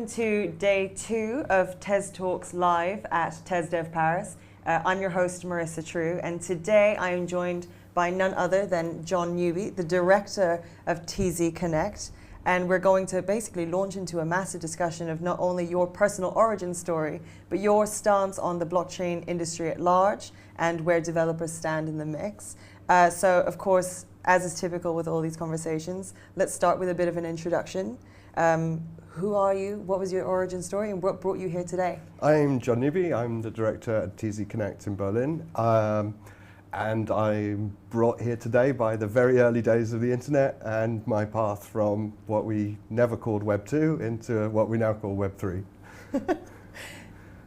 welcome to day 2 of TezTalks live at TezDev Paris. I'm your host, Marissa True, and today I am joined by none other than John Newby, the director of TZ Connect, and we're going to basically launch into a massive discussion of not only your personal origin story, but your stance on the blockchain industry at large and where developers stand in the mix. So, of course, as is typical with all these conversations, let's start with a bit of an introduction. Who are you? What was your origin story, and what brought you here today? I'm John Newby. I'm the director at TZ Connect in Berlin. And I'm brought here today by the very early days of the internet and my path from what we never called Web 2 into what we now call Web 3.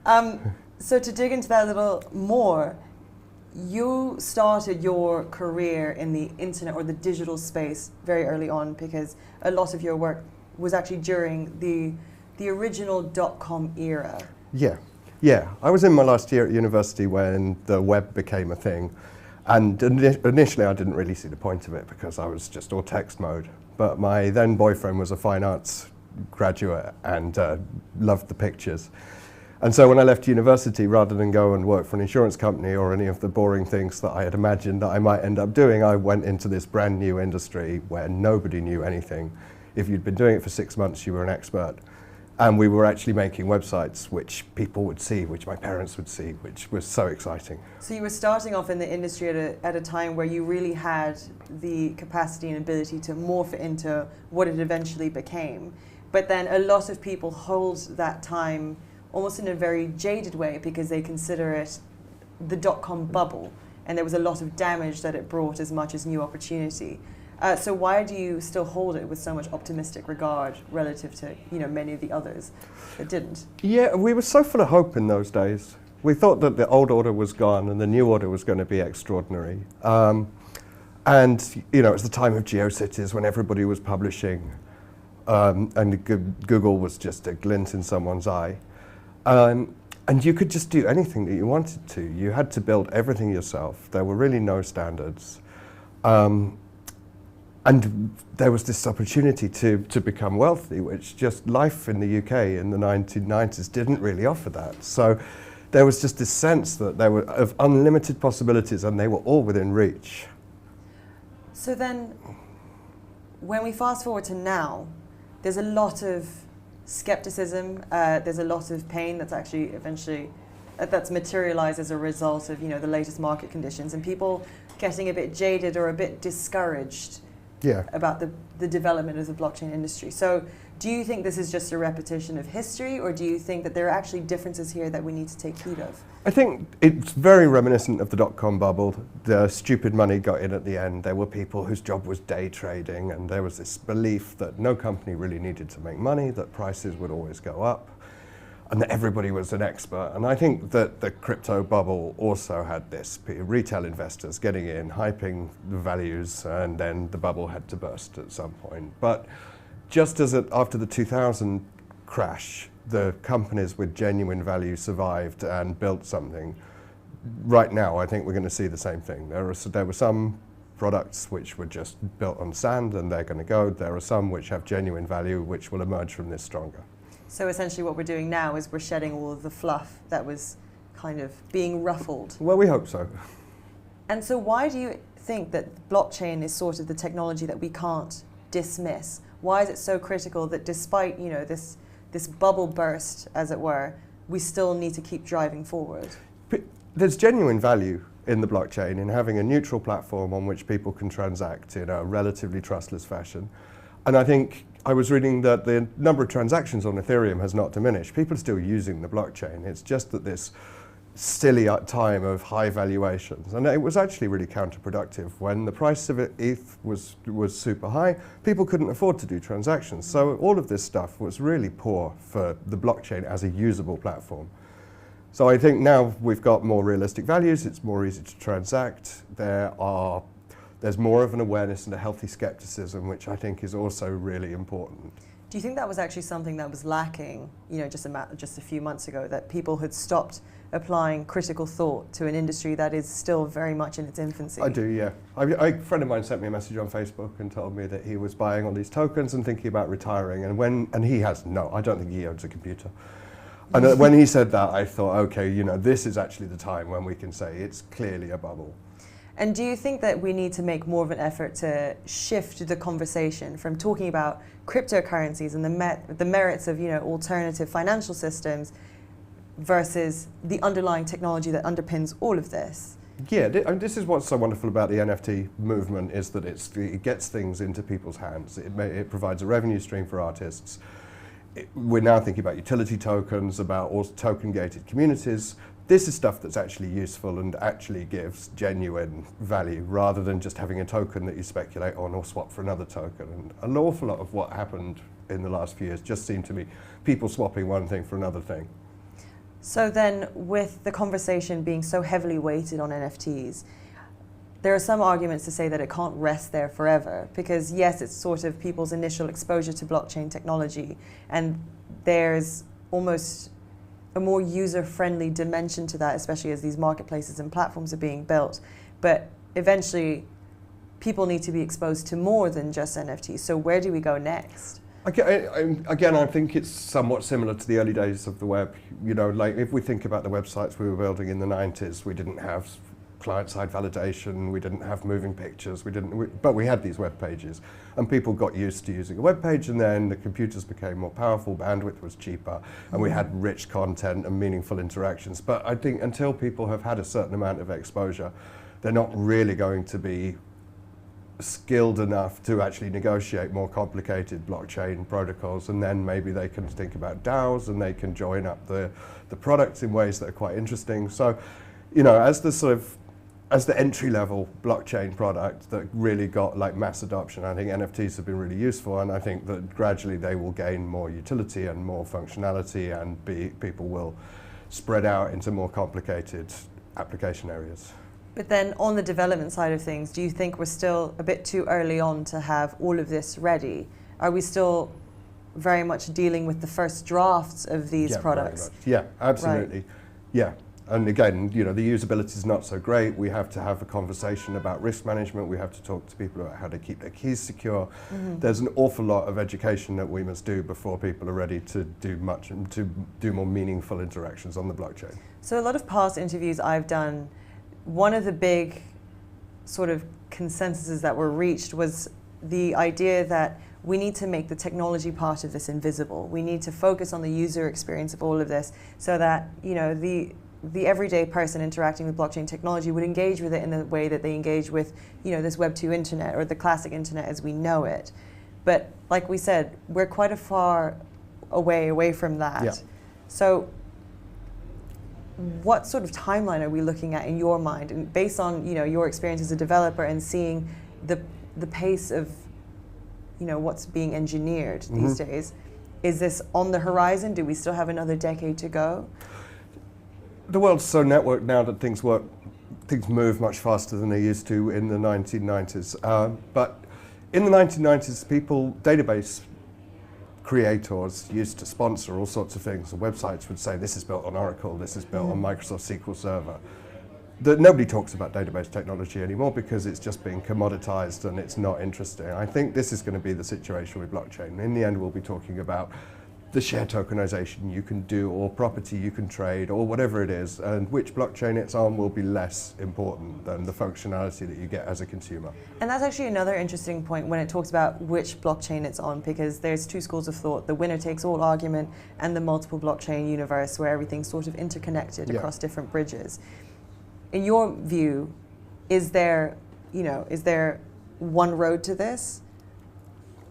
So to dig into that a little more, you started your career in the internet or the digital space very early on because a lot of your work was actually during the original .com era. Yeah. I was in my last year at university when the web became a thing. And initially I didn't really see the point of it because I was just all text mode. But my then boyfriend was a fine arts graduate and loved the pictures. And so when I left university, rather than go and work for an insurance company or any of the boring things that I had imagined that I might end up doing, I went into this brand new industry where nobody knew anything. If you'd been doing it for 6 months, you were an expert. And we were actually making websites which people would see, which my parents would see, which was so exciting. So you were starting off in the industry at a time where you really had the capacity and ability to morph it into what it eventually became. But then a lot of people hold that time almost in a very jaded way because they consider it the .com bubble, and there was a lot of damage that it brought as much as new opportunity. So why do you still hold it with so much optimistic regard relative to many of the others that didn't? Yeah, we were so full of hope in those days. We thought that the old order was gone and the new order was going to be extraordinary. And it was the time of GeoCities when everybody was publishing, and Google was just a glint in someone's eye. And you could just do anything that you wanted to. You had to build everything yourself. There were really no standards. And there was this opportunity to become wealthy, which just life in the UK in the 1990s didn't really offer that. So there was just this sense that there were of unlimited possibilities and they were all within reach. So then, when we fast forward to now, there's a lot of skepticism, there's a lot of pain that's actually eventually, that's materialized as a result of the latest market conditions and people getting a bit jaded or a bit discouraged about the development of the blockchain industry. So do you think this is just a repetition of history, or do you think that there are actually differences here that we need to take heed of? I think it's very reminiscent of the .com bubble. The stupid money got in at the end. There were people whose job was day trading, and there was this belief that no company really needed to make money, that prices would always go up, and that everybody was an expert. And I think that the crypto bubble also had this. Retail investors getting in, hyping the values, and then the bubble had to burst at some point. But just as after the 2000 crash, the companies with genuine value survived and built something. Right now, I think we're going to see the same thing. There were some products which were just built on sand and they're going to go. There are some which have genuine value which will emerge from this stronger. So essentially what we're doing now is we're shedding all of the fluff that was kind of being ruffled. Well, we hope so. And so why do you think that blockchain is sort of the technology that we can't dismiss? Why is it so critical that despite this bubble burst, as it were, we still need to keep driving forward? There's genuine value in the blockchain in having a neutral platform on which people can transact in a relatively trustless fashion. And I think I was reading that the number of transactions on Ethereum has not diminished. People are still using the blockchain. It's just that this silly time of high valuations. And it was actually really counterproductive. When the price of ETH was super high, people couldn't afford to do transactions. So all of this stuff was really poor for the blockchain as a usable platform. So I think now we've got more realistic values. It's more easy to transact. There's more of an awareness and a healthy skepticism, which I think is also really important. Do you think that was actually something that was lacking, just a few months ago, that people had stopped applying critical thought to an industry that is still very much in its infancy? I do, yeah. A friend of mine sent me a message on Facebook and told me that he was buying all these tokens and thinking about retiring. And he has I don't think he owns a computer. And when he said that, I thought, okay, this is actually the time when we can say it's clearly a bubble. And do you think that we need to make more of an effort to shift the conversation from talking about cryptocurrencies and the merits of alternative financial systems versus the underlying technology that underpins all of this? Yeah, this is what's so wonderful about the NFT movement, is that it gets things into people's hands. It provides a revenue stream for artists. We're now thinking about utility tokens, about token-gated communities. This is stuff that's actually useful and actually gives genuine value, rather than just having a token that you speculate on or swap for another token. And an awful lot of what happened in the last few years just seemed to be people swapping one thing for another thing. So then, with the conversation being so heavily weighted on NFTs, there are some arguments to say that it can't rest there forever, because yes, it's sort of people's initial exposure to blockchain technology, and there's almost a more user-friendly dimension to that, especially as these marketplaces and platforms are being built. But eventually, people need to be exposed to more than just NFTs. So where do we go next? Again, I think it's somewhat similar to the early days of the web. Like if we think about the websites we were building in the 90s, we didn't have client-side validation, we didn't have moving pictures, but we had these web pages, and people got used to using a web page, and then the computers became more powerful, bandwidth was cheaper, and we had rich content and meaningful interactions. But I think until people have had a certain amount of exposure, they're not really going to be skilled enough to actually negotiate more complicated blockchain protocols, and then maybe they can think about DAOs and they can join up the products in ways that are quite interesting. So, as the entry-level blockchain product that really got mass adoption, I think NFTs have been really useful, and I think that gradually they will gain more utility and more functionality, and people will spread out into more complicated application areas. But then on the development side of things, do you think we're still a bit too early on to have all of this ready? Are we still very much dealing with the first drafts of these products? Yeah, absolutely. Right. Yeah. And again, the usability is not so great. We have to have a conversation about risk management. We have to talk to people about how to keep their keys secure. Mm-hmm. There's an awful lot of education that we must do before people are ready to do more meaningful interactions on the blockchain. So a lot of past interviews I've done, one of the big sort of consensuses that were reached was the idea that we need to make the technology part of this invisible. We need to focus on the user experience of all of this, so that the everyday person interacting with blockchain technology would engage with it in the way that they engage with this Web 2 internet or the classic internet as we know it. But like we said, we're quite a far away from that. Yeah. So what sort of timeline are we looking at in your mind, and based on your experience as a developer and seeing the pace of what's being engineered mm-hmm. these days? Is this on the horizon? Do we still have another decade to go? The world's so networked now that things move much faster than they used to in the 1990s. But in the 1990s, database creators used to sponsor all sorts of things. The websites would say, this is built on Oracle, this is built on Microsoft SQL Server. Nobody talks about database technology anymore because it's just being commoditized and it's not interesting. I think this is going to be the situation with blockchain. In the end, we'll be talking about the share tokenization you can do, or property you can trade, or whatever it is, and which blockchain it's on will be less important than the functionality that you get as a consumer. And that's actually another interesting point when it talks about which blockchain it's on, because there's two schools of thought: the winner takes all argument and the multiple blockchain universe, where everything's sort of interconnected across different bridges. In your view, is there one road to this?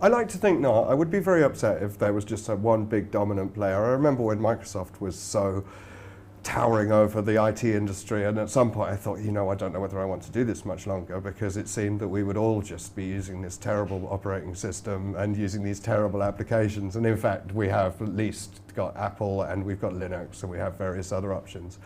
I like to think not. I would be very upset if there was just one big dominant player. I remember when Microsoft was so towering over the IT industry, and at some point I thought, I don't know whether I want to do this much longer, because it seemed that we would all just be using this terrible operating system and using these terrible applications. And in fact, we have at least got Apple, and we've got Linux, and we have various other options.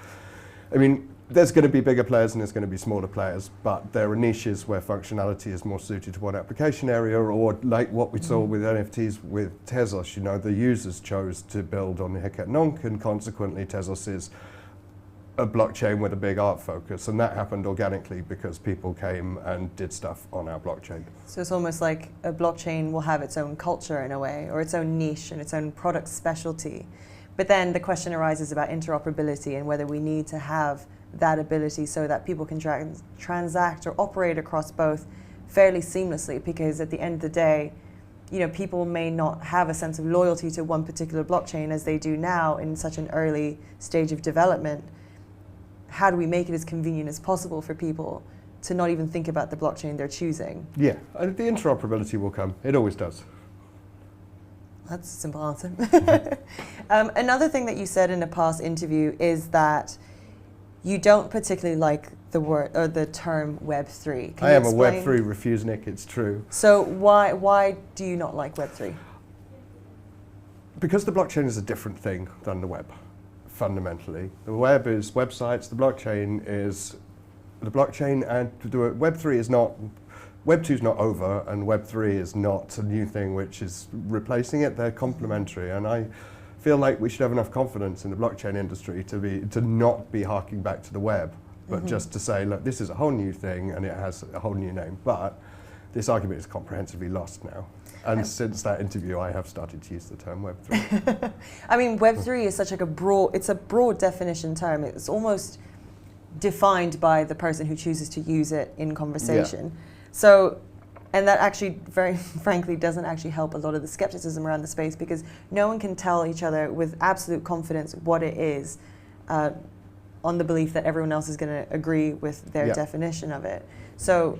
I mean, there's going to be bigger players and there's going to be smaller players, but there are niches where functionality is more suited to one application area, or like what we saw with NFTs with Tezos, you know, the users chose to build on the Hic-et-Nunc, and consequently Tezos is a blockchain with a big art focus, and that happened organically because people came and did stuff on our blockchain. So it's almost like a blockchain will have its own culture in a way, or its own niche and its own product specialty. But then the question arises about interoperability and whether we need to have that ability so that people can transact or operate across both fairly seamlessly, because at the end of the day, you know, people may not have a sense of loyalty to one particular blockchain as they do now in such an early stage of development. How do we make it as convenient as possible for people to not even think about the blockchain they're choosing? Yeah, the interoperability will come. It always does. That's a simple answer. Another thing that you said in a past interview is that you don't particularly like the word or the term Web3. I am a Web3 refusenik, it's true. So why do you not like Web3? Because the blockchain is a different thing than the web, fundamentally. The web is websites, the blockchain is the blockchain, and Web3 is not, Web2 is not over, and Web3 is not a new thing which is replacing it. They're complementary, and I feel like we should have enough confidence in the blockchain industry to not be harking back to the web, but just to say, look, this is a whole new thing and it has a whole new name. But this argument is comprehensively lost now. And since that interview, I have started to use the term Web3. I mean, Web3 is such like it's a broad definition term. It's almost defined by the person who chooses to use it in conversation. Yeah. So, and that actually, very frankly, doesn't actually help a lot of the skepticism around the space, because no one can tell each other with absolute confidence what it is on the belief that everyone else is going to agree with their definition of it. So,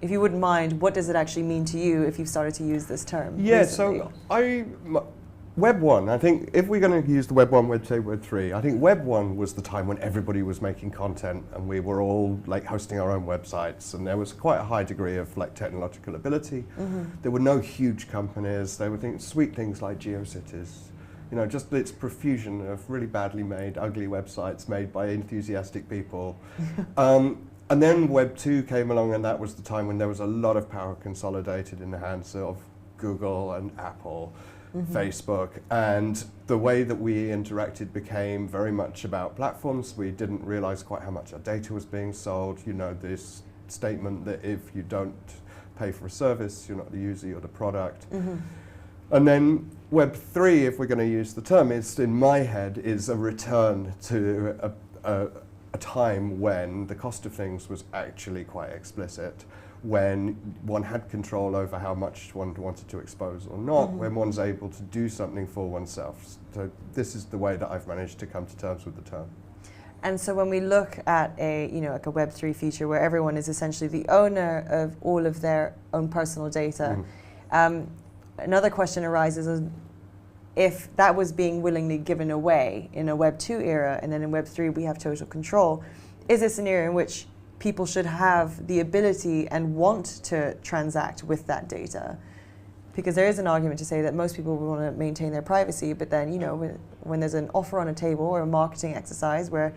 if you wouldn't mind, what does it actually mean to you if you've started to use this term recently? So Web 1, I think if we're going to use the Web 1, Web 2, Web 3, I think Web 1 was the time when everybody was making content and we were all like hosting our own websites, and there was quite a high degree of like technological ability. There were no huge companies. There were sweet things like GeoCities. You know, just its profusion of really badly made, ugly websites made by enthusiastic people. And then Web 2 came along, and that was the time when there was a lot of power consolidated in the hands of Google and Apple, Facebook, and the way that we interacted became very much about platforms. We didn't realize quite how much our data was being sold. You know, this statement that if you don't pay for a service, you're not the user, you're the product. And then Web 3, if we're going to use the term, is in my head is a return to a time when the cost of things was actually quite explicit, when one had control over how much one wanted to expose or not, when one's able to do something for oneself. So this is the way that I've managed to come to terms with the term. And so when we look at a, you know, like a Web3 feature where everyone is essentially the owner of all of their own personal data, another question arises: if that was being willingly given away in a Web 2 era, and then in Web 3 we have total control, is this an era in which people should have the ability and want to transact with that data? Because there is an argument to say that most people want to maintain their privacy, but then, you know, when there's an offer on a table or a marketing exercise where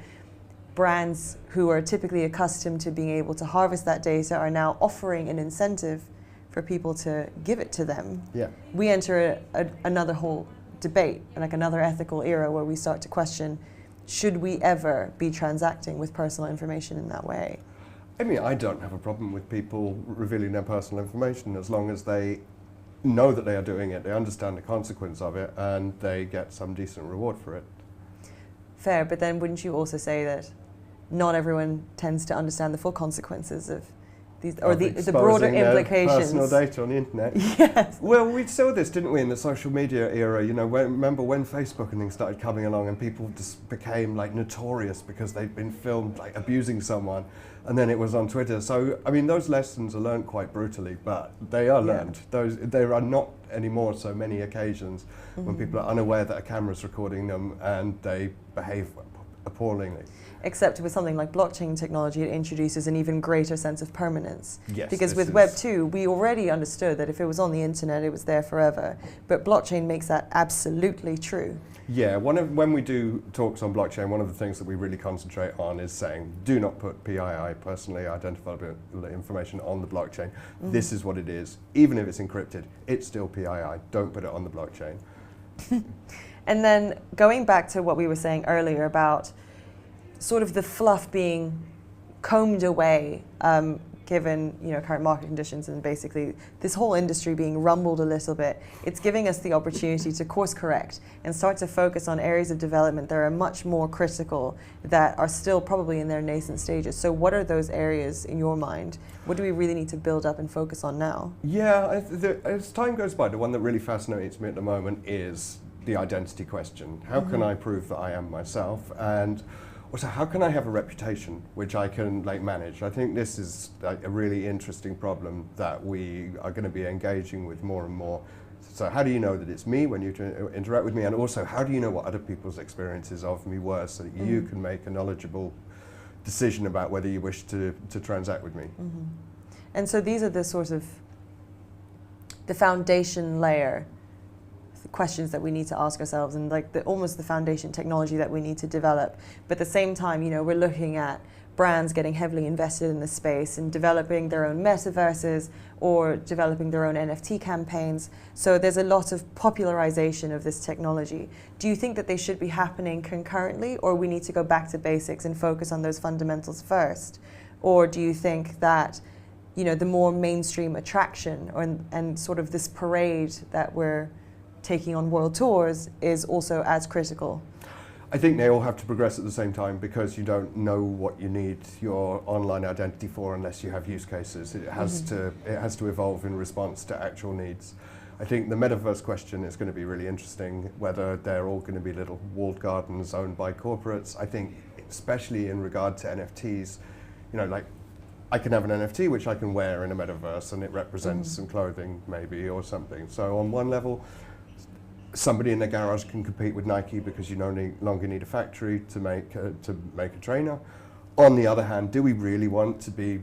brands who are typically accustomed to being able to harvest that data are now offering an incentive for people to give it to them, we enter another whole debate, like another ethical era where we start to question, should we ever be transacting with personal information in that way? I mean, I don't have a problem with people revealing their personal information as long as they know that they are doing it, they understand the consequence of it, and they get some decent reward for it. Fair, but then wouldn't you also say that not everyone tends to understand the full consequences of these, or the broader implications? Personal data on the internet. Yes. Well, we saw this, didn't we, in the social media era? You know, remember when Facebook and things started coming along, and people just became like notorious because they'd been filmed like abusing someone, and then it was on Twitter. So, I mean, those lessons are learned quite brutally, but they are learned. There are not anymore so many occasions when people are unaware that a camera's recording them and they behave appallingly. Except with something like blockchain technology, it introduces an even greater sense of permanence. Yes, because with Web 2, we already understood that if it was on the internet, it was there forever. But blockchain makes that absolutely true. Yeah, when we do talks on blockchain, one of the things that we really concentrate on is saying, do not put PII, personally identifiable information, on the blockchain. This is what it is. Even if it's encrypted, it's still PII. Don't put it on the blockchain. And then going back to what we were saying earlier about sort of the fluff being combed away, given current market conditions and basically this whole industry being rumbled a little bit, it's giving us the opportunity to course correct and start to focus on areas of development that are much more critical, that are still probably in their nascent stages. So what are those areas in your mind? What do we really need to build up and focus on now? Yeah, as time goes by, the one that really fascinates me at the moment is the identity question. How can I prove that I am myself? And also, how can I have a reputation which I can manage? I think this is a really interesting problem that we are going to be engaging with more and more. So how do you know that it's me when you interact with me? And also, how do you know what other people's experiences of me were, so that you can make a knowledgeable decision about whether you wish to transact with me? And so these are the sort of the foundation layer questions that we need to ask ourselves, and almost the foundation technology that we need to develop. But at the same time, we're looking at brands getting heavily invested in this space and developing their own metaverses or developing their own NFT campaigns. So there's a lot of popularization of this technology. Do you think that they should be happening concurrently, or we need to go back to basics and focus on those fundamentals first? Or do you think that the more mainstream attraction and sort of this parade that we're taking on world tours is also as critical? I think they all have to progress at the same time, because you don't know what you need your online identity for unless you have use cases. It has to evolve in response to actual needs. I think the metaverse question is going to be really interesting, whether they're all going to be little walled gardens owned by corporates. I think especially in regard to NFTs, I can have an NFT which I can wear in a metaverse and it represents some clothing maybe or something. So on one level, somebody in their garage can compete with Nike because you no longer need a factory to make a trainer. On the other hand, do we really want to be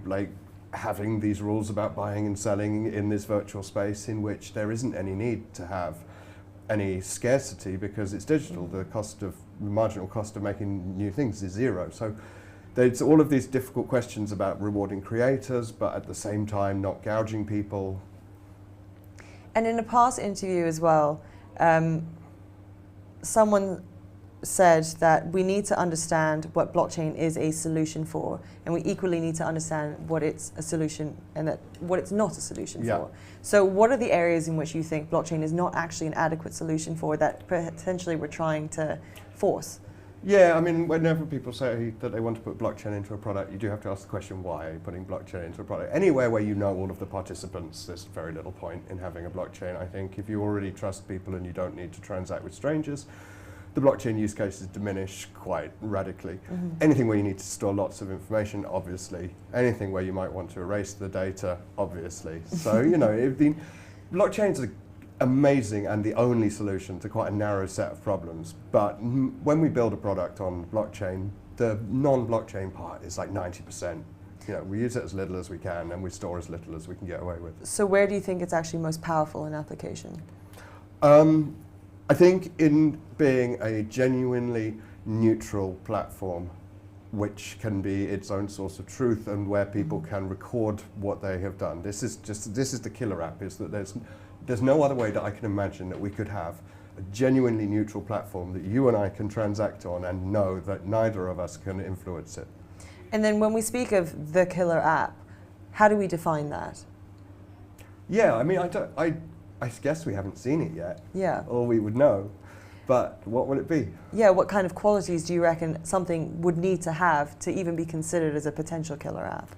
having these rules about buying and selling in this virtual space in which there isn't any need to have any scarcity because it's digital? The marginal cost of making new things is zero. So there's all of these difficult questions about rewarding creators, but at the same time not gouging people. And in a past interview as well, someone said that we need to understand what blockchain is a solution for, and we equally need to understand what it's a solution and what it's not a solution for. So what are the areas in which you think blockchain is not actually an adequate solution for that potentially we're trying to force? Yeah, I mean, whenever people say that they want to put blockchain into a product, you do have to ask the question, why are you putting blockchain into a product? Anywhere where you know all of the participants, there's very little point in having a blockchain, I think. If you already trust people and you don't need to transact with strangers, the blockchain use cases diminish quite radically. Anything where you need to store lots of information, obviously. Anything where you might want to erase the data, obviously. So, blockchains are amazing and the only solution to quite a narrow set of problems. But when we build a product on blockchain, the non-blockchain part is 90%. We use it as little as we can and we store as little as we can get away with. So where do you think it's actually most powerful in application? I think in being a genuinely neutral platform which can be its own source of truth and where people can record what they have done. This is the killer app, is that there's no other way that I can imagine that we could have a genuinely neutral platform that you and I can transact on and know that neither of us can influence it. And then when we speak of the killer app, how do we define that? Yeah, I mean, I guess we haven't seen it yet. Yeah. Or we would know. But what would it be? Yeah, what kind of qualities do you reckon something would need to have to even be considered as a potential killer app?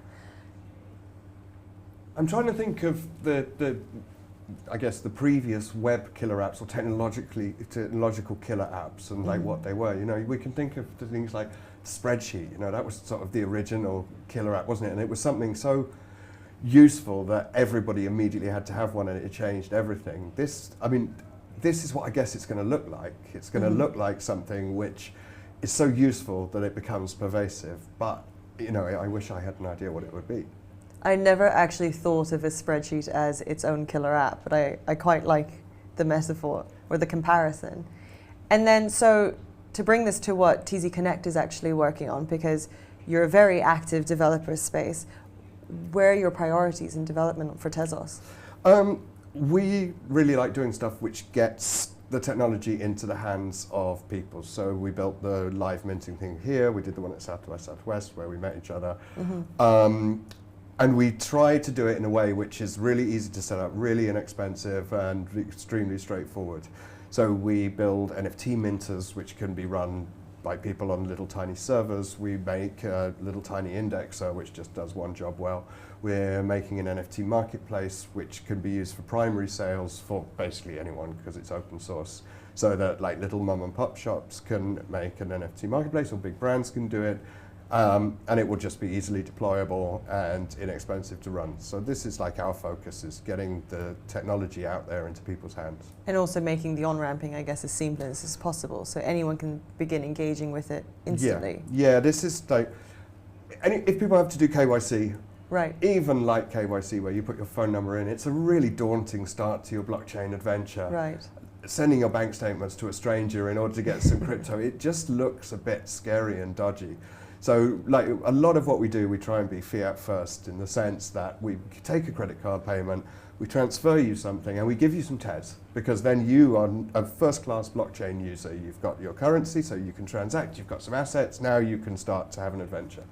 I'm trying to think of the previous web killer apps or technological killer apps and what they were. We can think of the things like Spreadsheet. That was sort of the original killer app, wasn't it? And it was something so useful that everybody immediately had to have one, and it changed everything. This is what I guess it's going to look like. It's going to look like something which is so useful that it becomes pervasive. But, you know, I wish I had an idea what it would be. I never actually thought of a spreadsheet as its own killer app, but I quite like the metaphor or the comparison. And then, so to bring this to what TZ Connect is actually working on, because you're a very active developer space, where are your priorities in development for Tezos? We really like doing stuff which gets the technology into the hands of people. So we built the live minting thing here. We did the one at South by Southwest where we met each other. And we try to do it in a way which is really easy to set up, really inexpensive and extremely straightforward. So we build NFT minters which can be run by people on little tiny servers. We make a little tiny indexer which just does one job well. We're making an NFT marketplace which can be used for primary sales for basically anyone because it's open source. So that like little mom and pop shops can make an NFT marketplace or big brands can do it. And it will just be easily deployable and inexpensive to run. So this is like our focus, is getting the technology out there into people's hands. And also making the on-ramping, I guess, as seamless as possible, so anyone can begin engaging with it instantly. Yeah, this is like, if people have to do KYC, right, even like KYC where you put your phone number in, it's a really daunting start to your blockchain adventure. Right. Sending your bank statements to a stranger in order to get some crypto, it just looks a bit scary and dodgy. So like a lot of what we do, we try and be fiat first in the sense that we take a credit card payment, we transfer you something and we give you some Tez, because then you are a first-class blockchain user. You've got your currency so you can transact, you've got some assets, now you can start to have an adventure.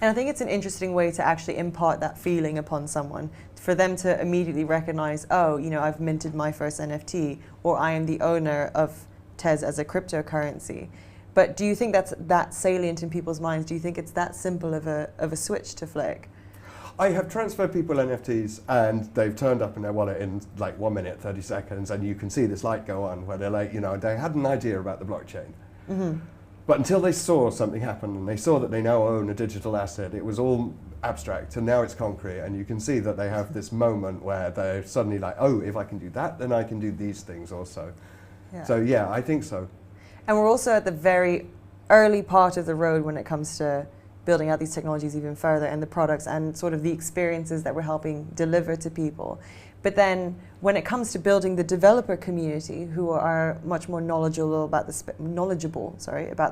And I think it's an interesting way to actually impart that feeling upon someone, for them to immediately recognize, oh, you know, I've minted my first NFT, or I am the owner of Tez as a cryptocurrency. But do you think that's that salient in people's minds? Do you think it's that simple of a switch to flick? I have transferred people NFTs and they've turned up in their wallet in like 1 minute, 30 seconds, and you can see this light go on where they're like, you know, they had an idea about the blockchain. But until they saw something happen and they saw that they now own a digital asset, it was all abstract and now it's concrete, and you can see that they have this moment where they're suddenly like, oh, if I can do that, then I can do these things also. Yeah. So yeah, I think so. And we're also at the very early part of the road when it comes to building out these technologies even further, and the products and sort of the experiences that we're helping deliver to people. But then when it comes to building the developer community, who are much more knowledgeable about the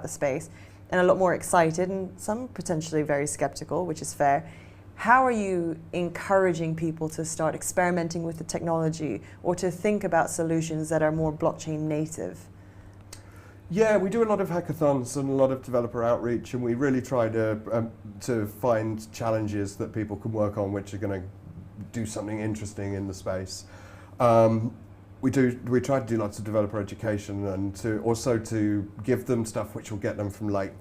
space, and a lot more excited, and some potentially very skeptical, which is fair, how are you encouraging people to start experimenting with the technology or to think about solutions that are more blockchain native? Yeah, we do a lot of hackathons and a lot of developer outreach, and we really try to find challenges that people can work on which are going to do something interesting in the space. We try to do lots of developer education, and to give them stuff which will get them from like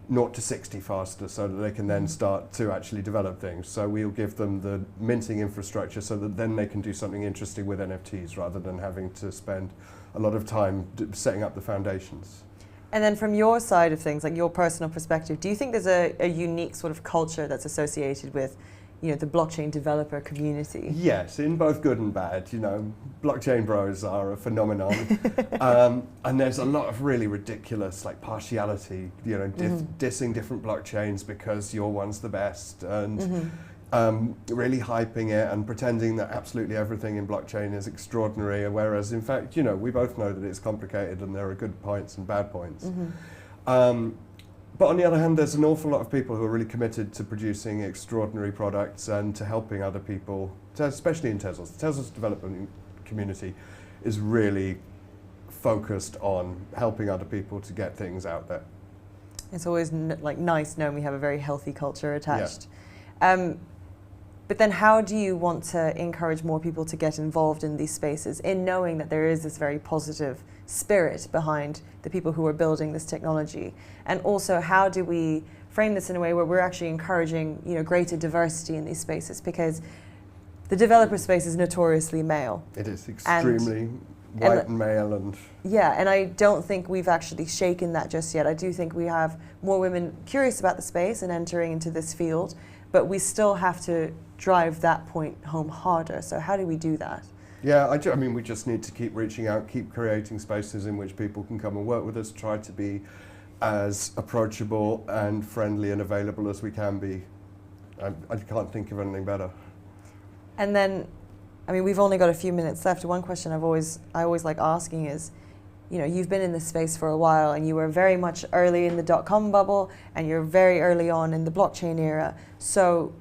0 to 60 faster, so that they can then start to actually develop things. So we'll give them the minting infrastructure so that then they can do something interesting with NFTs rather than having to spend a lot of time setting up the foundations. And then from your side of things, like your personal perspective, do you think there's a unique sort of culture that's associated with, you know, the blockchain developer community? Yes, in both good and bad. You know, blockchain bros are a phenomenon, and there's a lot of really ridiculous like partiality. You know, dissing different blockchains because your one's the best, and really hyping it and pretending that absolutely everything in blockchain is extraordinary, whereas in fact, you know, we both know that it's complicated and there are good points and bad points. But on the other hand, there's an awful lot of people who are really committed to producing extraordinary products and to helping other people, especially in Tezos. The Tezos development community is really focused on helping other people to get things out there. It's always like nice knowing we have a very healthy culture attached. Yeah. But then how do you want to encourage more people to get involved in these spaces, in knowing that there is this very positive spirit behind the people who are building this technology? And also, how do we frame this in a way where we're actually encouraging, you know, greater diversity in these spaces? Because the developer space is notoriously male. It is extremely white and male, and yeah, and I don't think we've actually shaken that just yet. I do think we have more women curious about the space and entering into this field, but we still have to drive that point home harder. So how do we do that? Yeah, I mean, we just need to keep reaching out, keep creating spaces in which people can come and work with us, try to be as approachable and friendly and available as we can be. I can't think of anything better. And then, I mean, we've only got a few minutes left. One question I always like asking is, you know, you've been in this space for a while and you were very much early in the .com bubble and you're very early on in the blockchain era. So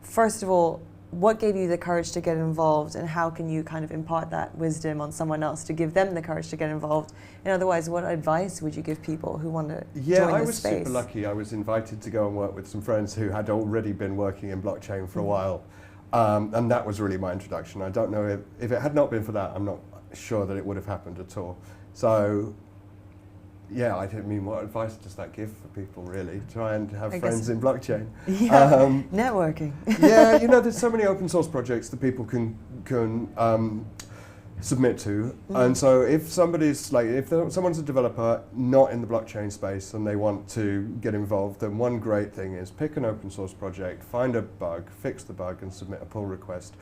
first of all, what gave you the courage to get involved, and how can you kind of impart that wisdom on someone else to give them the courage to get involved? And otherwise, what advice would you give people who want to join this space? Yeah, I was super lucky. I was invited to go and work with some friends who had already been working in blockchain for a while. And that was really my introduction. I don't know if it had not been for that, I'm not sure that it would have happened at all. So, yeah, I mean, what advice does that give for people, really? Try and have friends in blockchain. Yeah, networking. Yeah, you know, there's so many open source projects that people can submit to. And so if someone's a developer not in the blockchain space and they want to get involved, then one great thing is pick an open source project, find a bug, fix the bug, and submit a pull request.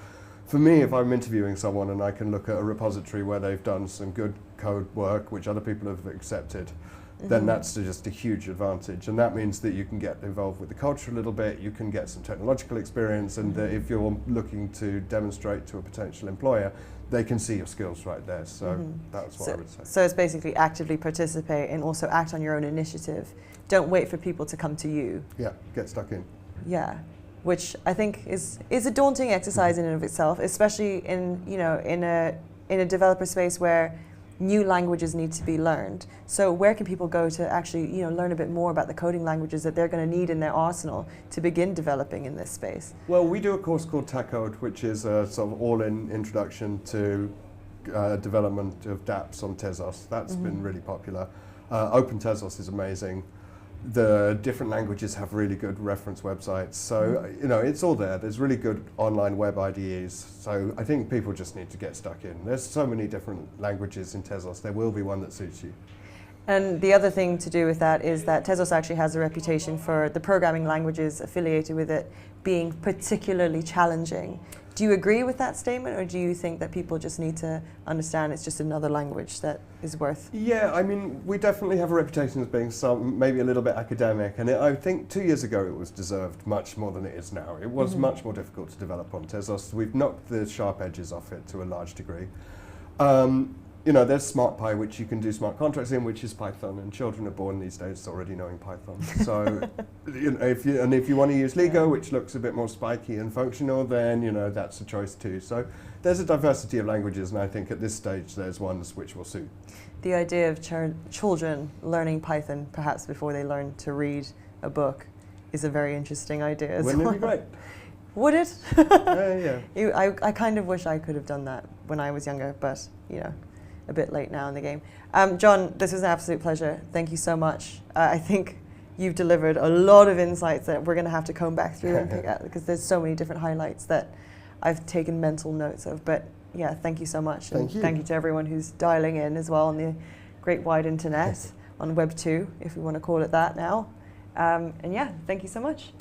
For me, if I'm interviewing someone and I can look at a repository where they've done some good code work which other people have accepted, then that's just a huge advantage. And that means that you can get involved with the culture a little bit, you can get some technological experience, and if you're looking to demonstrate to a potential employer, they can see your skills right there. So that's what I would say. So it's basically actively participate and also act on your own initiative. Don't wait for people to come to you. Yeah, get stuck in. Yeah, which I think is a daunting exercise in and of itself, especially in a developer space where new languages need to be learned. So where can people go to actually learn a bit more about the coding languages that they're going to need in their arsenal to begin developing in this space? Well, we do a course called TechCode, which is a sort of all-in introduction to development of dApps on Tezos. That's been really popular. Open Tezos is amazing. The different languages have really good reference websites. So, it's all there. There's really good online web IDEs. So I think people just need to get stuck in. There's so many different languages in Tezos. There will be one that suits you. And the other thing to do with that is that Tezos actually has a reputation for the programming languages affiliated with it being particularly challenging. Do you agree with that statement, or do you think that people just need to understand it's just another language that is worth? Yeah, I mean, we definitely have a reputation as being maybe a little bit academic, and I think 2 years ago it was deserved much more than it is now. It was much more difficult to develop on Tezos. We've knocked the sharp edges off it to a large degree. There's SmartPy, which you can do smart contracts in, which is Python, and children are born these days already knowing Python. So, if you want to use Lego, which looks a bit more spiky and functional, then that's a choice too. So there's a diversity of languages, and I think at this stage there's ones which will suit. The idea of children learning Python perhaps before they learn to read a book is a very interesting idea as well. Wouldn't it be great? Would it? Yeah. I kind of wish I could have done that when I was younger, but a bit late now in the game. John, this was an absolute pleasure. Thank you so much. I think you've delivered a lot of insights that we're going to have to comb back through and pick out, because there's so many different highlights that I've taken mental notes of. But yeah, thank you so much. Thank you. Thank you to everyone who's dialing in as well on the great wide internet, on Web 2, if we want to call it that now. And yeah, thank you so much.